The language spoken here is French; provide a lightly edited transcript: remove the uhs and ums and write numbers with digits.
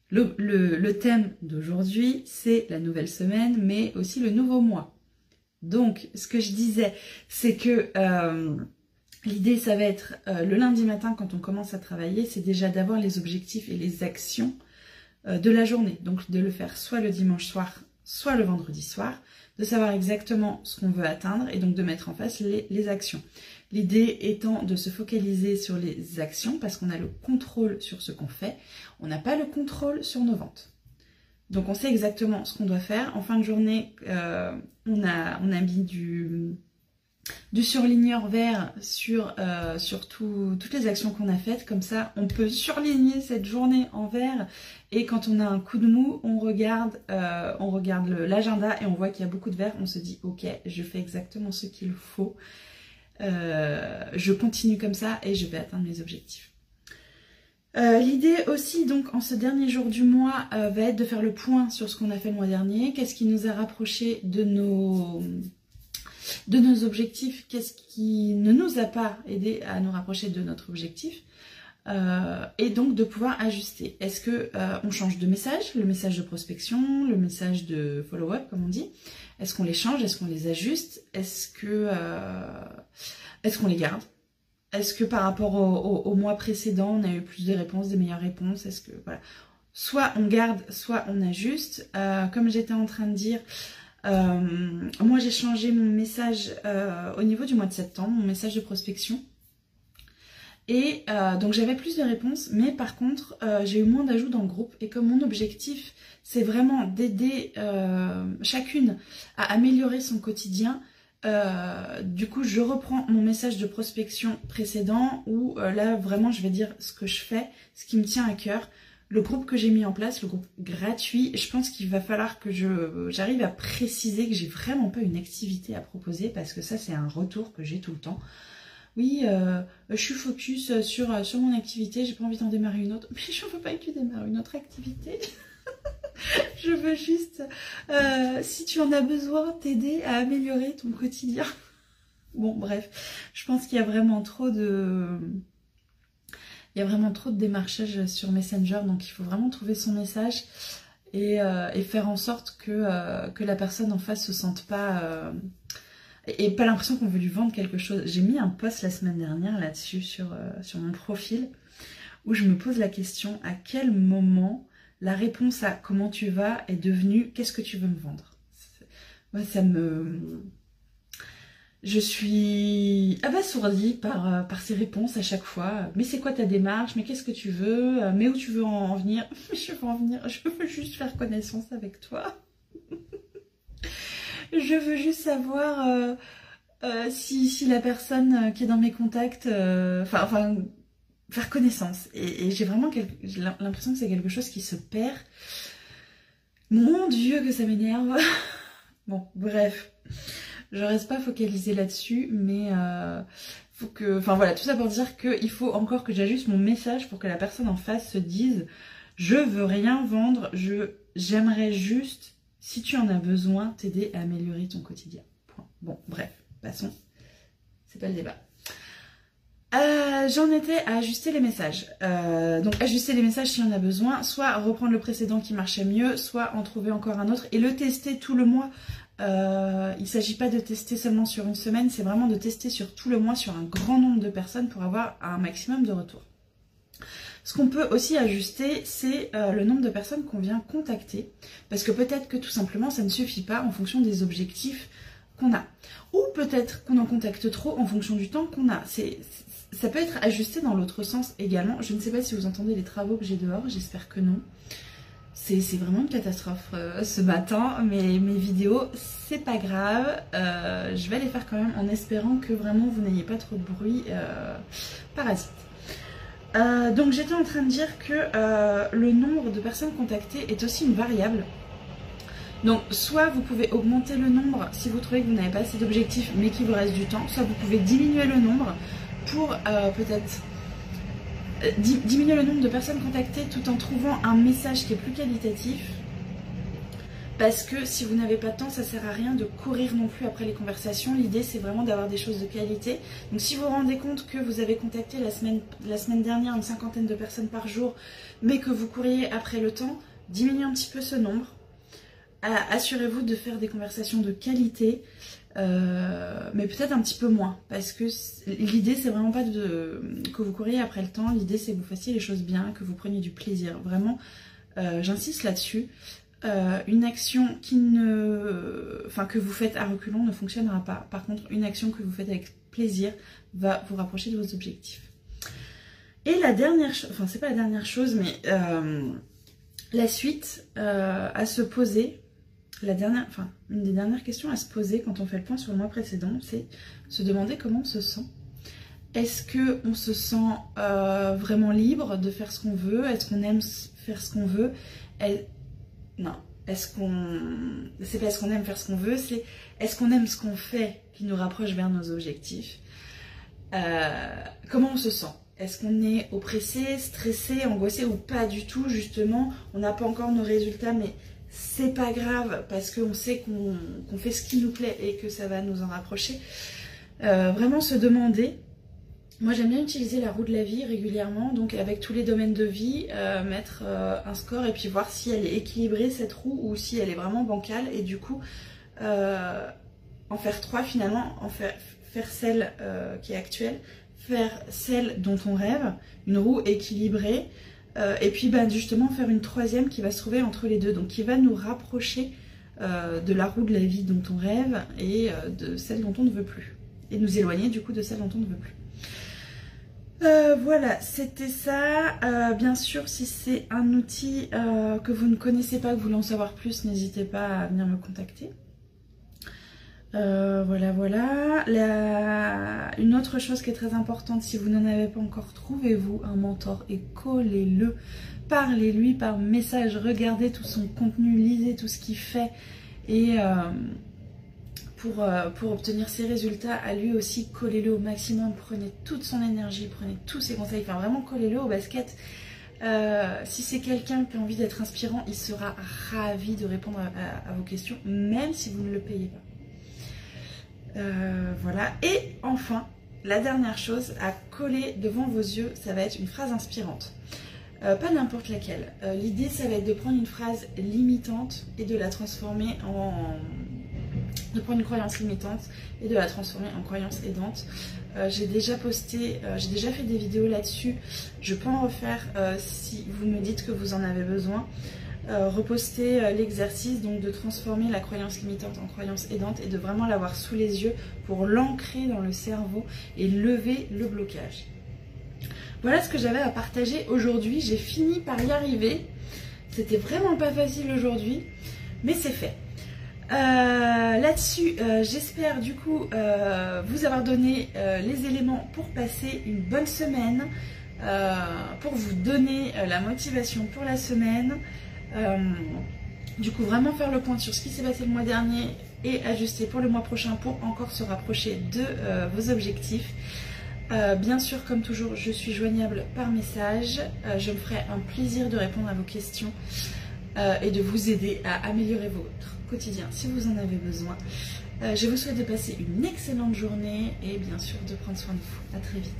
Le thème d'aujourd'hui, c'est la nouvelle semaine, mais aussi le nouveau mois. Donc, ce que je disais, c'est que l'idée, ça va être le lundi matin, quand on commence à travailler, c'est déjà d'avoir les objectifs et les actions de la journée. Donc, de le faire soit le dimanche soir, soit le vendredi soir, de savoir exactement ce qu'on veut atteindre et donc de mettre en face les actions. L'idée étant de se focaliser sur les actions parce qu'on a le contrôle sur ce qu'on fait, on n'a pas le contrôle sur nos ventes. Donc on sait exactement ce qu'on doit faire. En fin de journée, on a mis du surligneur vert sur toutes les actions qu'on a faites. Comme ça, on peut surligner cette journée en vert. Et quand on a un coup de mou, on regarde l'agenda et on voit qu'il y a beaucoup de vert. On se dit, ok, je fais exactement ce qu'il faut. Je continue comme ça et je vais atteindre mes objectifs. L'idée aussi, donc, en ce dernier jour du mois, va être de faire le point sur ce qu'on a fait le mois dernier. Qu'est-ce qui nous a rapprochés de nos objectifs? Qu'est-ce qui ne nous a pas aidé à nous rapprocher de notre objectif? Et donc de pouvoir ajuster. Est-ce que on change de message, le message de prospection, le message de follow-up comme on dit? Est-ce qu'on les change? Est-ce qu'on les ajuste? Est-ce qu'on les garde? Est-ce que par rapport au mois précédent, on a eu plus de réponses, des meilleures réponses? Est-ce que voilà, soit on garde, soit on ajuste. Comme j'étais en train de dire, moi j'ai changé mon message au niveau du mois de septembre, mon message de prospection. Et donc j'avais plus de réponses, mais par contre j'ai eu moins d'ajouts dans le groupe. Et comme mon objectif c'est vraiment d'aider chacune à améliorer son quotidien, du coup je reprends mon message de prospection précédent où là vraiment je vais dire ce que je fais, ce qui me tient à cœur. Le groupe que j'ai mis en place, le groupe gratuit, je pense qu'il va falloir que j'arrive à préciser que j'ai vraiment pas une activité à proposer parce que ça c'est un retour que j'ai tout le temps. Oui, je suis focus sur mon activité, j'ai pas envie d'en démarrer une autre. Mais je veux pas que tu démarres une autre activité. Je veux juste, si tu en as besoin, t'aider à améliorer ton quotidien. Bon, bref, je pense qu'il y a vraiment trop de... démarchage sur Messenger, donc il faut vraiment trouver son message et faire en sorte que la personne en face se sente pas... et pas l'impression qu'on veut lui vendre quelque chose. J'ai mis un post la semaine dernière là-dessus sur mon profil où je me pose la question à quel moment la réponse à comment tu vas est devenue qu'est-ce que tu veux me vendre. Moi je suis abasourdie par ces réponses à chaque fois. Mais c'est quoi ta démarche? Mais qu'est-ce que tu veux? Mais où tu veux en venir? Je veux juste faire connaissance avec toi. Je veux juste savoir si la personne qui est dans mes contacts, enfin faire connaissance. Et j'ai vraiment l'impression que c'est quelque chose qui se perd. Mon Dieu que ça m'énerve. Bon, bref, je reste pas focalisée là-dessus, mais faut que, enfin voilà, tout ça pour dire qu'il faut encore que j'ajuste mon message pour que la personne en face se dise je veux rien vendre, j'aimerais juste, si tu en as besoin, t'aider à améliorer ton quotidien. Point. Bon, bref, passons. C'est pas le débat. J'en étais à ajuster les messages. Donc ajuster les messages si on a besoin, soit reprendre le précédent qui marchait mieux, soit en trouver encore un autre et le tester tout le mois. Il ne s'agit pas de tester seulement sur une semaine, c'est vraiment de tester sur tout le mois, sur un grand nombre de personnes pour avoir un maximum de retours. Ce qu'on peut aussi ajuster, c'est le nombre de personnes qu'on vient contacter. Parce que peut-être que tout simplement, ça ne suffit pas en fonction des objectifs qu'on a. Ou peut-être qu'on en contacte trop en fonction du temps qu'on a. Ça peut être ajusté dans l'autre sens également. Je ne sais pas si vous entendez les travaux que j'ai dehors, j'espère que non. C'est vraiment une catastrophe ce matin, mais mes vidéos, c'est pas grave. Je vais les faire quand même en espérant que vraiment vous n'ayez pas trop de bruit parasite. Donc j'étais en train de dire que le nombre de personnes contactées est aussi une variable. Donc soit vous pouvez augmenter le nombre si vous trouvez que vous n'avez pas assez d'objectifs mais qu'il vous reste du temps, soit vous pouvez diminuer le nombre pour peut-être diminuer le nombre de personnes contactées tout en trouvant un message qui est plus qualitatif. Parce que si vous n'avez pas de temps, ça sert à rien de courir non plus après les conversations. L'idée, c'est vraiment d'avoir des choses de qualité. Donc si vous vous rendez compte que vous avez contacté la semaine dernière une 50aine de personnes par jour, mais que vous couriez après le temps, diminuez un petit peu ce nombre. Assurez-vous de faire des conversations de qualité, mais peut-être un petit peu moins. Parce que l'idée, c'est vraiment pas que vous couriez après le temps. L'idée, c'est que vous fassiez les choses bien, que vous preniez du plaisir. Vraiment, j'insiste là-dessus. Une action que vous faites à reculons ne fonctionnera pas. Par contre, une action que vous faites avec plaisir va vous rapprocher de vos objectifs. Et la dernière chose, enfin c'est pas la dernière chose, mais la suite à se poser, une des dernières questions à se poser quand on fait le point sur le mois précédent, c'est se demander comment on se sent. Est-ce qu'on se sent vraiment libre de faire ce qu'on veut? Est-ce qu'on aime faire ce qu'on veut? Non, c'est pas est-ce qu'on aime faire ce qu'on veut, c'est est-ce qu'on aime ce qu'on fait qui nous rapproche vers nos objectifs. Comment on se sent? Est-ce qu'on est oppressé, stressé, angoissé ou pas du tout? Justement, on n'a pas encore nos résultats, mais c'est pas grave parce qu'on sait qu'on fait ce qui nous plaît et que ça va nous en rapprocher. Vraiment se demander. Moi j'aime bien utiliser la roue de la vie régulièrement, donc avec tous les domaines de vie, mettre un score et puis voir si elle est équilibrée cette roue ou si elle est vraiment bancale, et du coup en faire 3 finalement, faire celle qui est actuelle, faire celle dont on rêve, une roue équilibrée, et puis justement faire une 3e qui va se trouver entre les deux, donc qui va nous rapprocher de la roue de la vie dont on rêve et de celle dont on ne veut plus, et nous éloigner du coup de celle dont on ne veut plus. Voilà, c'était ça. Bien sûr, si c'est un outil que vous ne connaissez pas, que vous voulez en savoir plus, n'hésitez pas à venir me contacter. Voilà. Une autre chose qui est très importante, si vous n'en avez pas encore, trouvez-vous un mentor et collez-le. Parlez-lui par message, regardez tout son contenu, lisez tout ce qu'il fait, et pour obtenir ses résultats, à lui aussi, collez-le au maximum, prenez toute son énergie, prenez tous ses conseils, enfin vraiment collez-le au basket. Si c'est quelqu'un qui a envie d'être inspirant, il sera ravi de répondre à vos questions, même si vous ne le payez pas. Voilà, et enfin, la dernière chose à coller devant vos yeux, ça va être une phrase inspirante. Pas n'importe laquelle. L'idée, ça va être de prendre une phrase limitante et de la transformer de prendre une croyance limitante et de la transformer en croyance aidante. J'ai déjà fait des vidéos là-dessus. Je peux en refaire si vous me dites que vous en avez besoin. Reposter l'exercice, donc de transformer la croyance limitante en croyance aidante et de vraiment l'avoir sous les yeux pour l'ancrer dans le cerveau et lever le blocage. Voilà ce que j'avais à partager aujourd'hui. J'ai fini par y arriver. C'était vraiment pas facile aujourd'hui, mais c'est fait. Là-dessus, j'espère du coup vous avoir donné les éléments pour passer une bonne semaine, pour vous donner la motivation pour la semaine. Du coup, vraiment faire le point sur ce qui s'est passé le mois dernier et ajuster pour le mois prochain pour encore se rapprocher de vos objectifs. Bien sûr, comme toujours, je suis joignable par message. Je me ferai un plaisir de répondre à vos questions et de vous aider à améliorer votre quotidien si vous en avez besoin. Je vous souhaite de passer une excellente journée et bien sûr de prendre soin de vous. À très vite.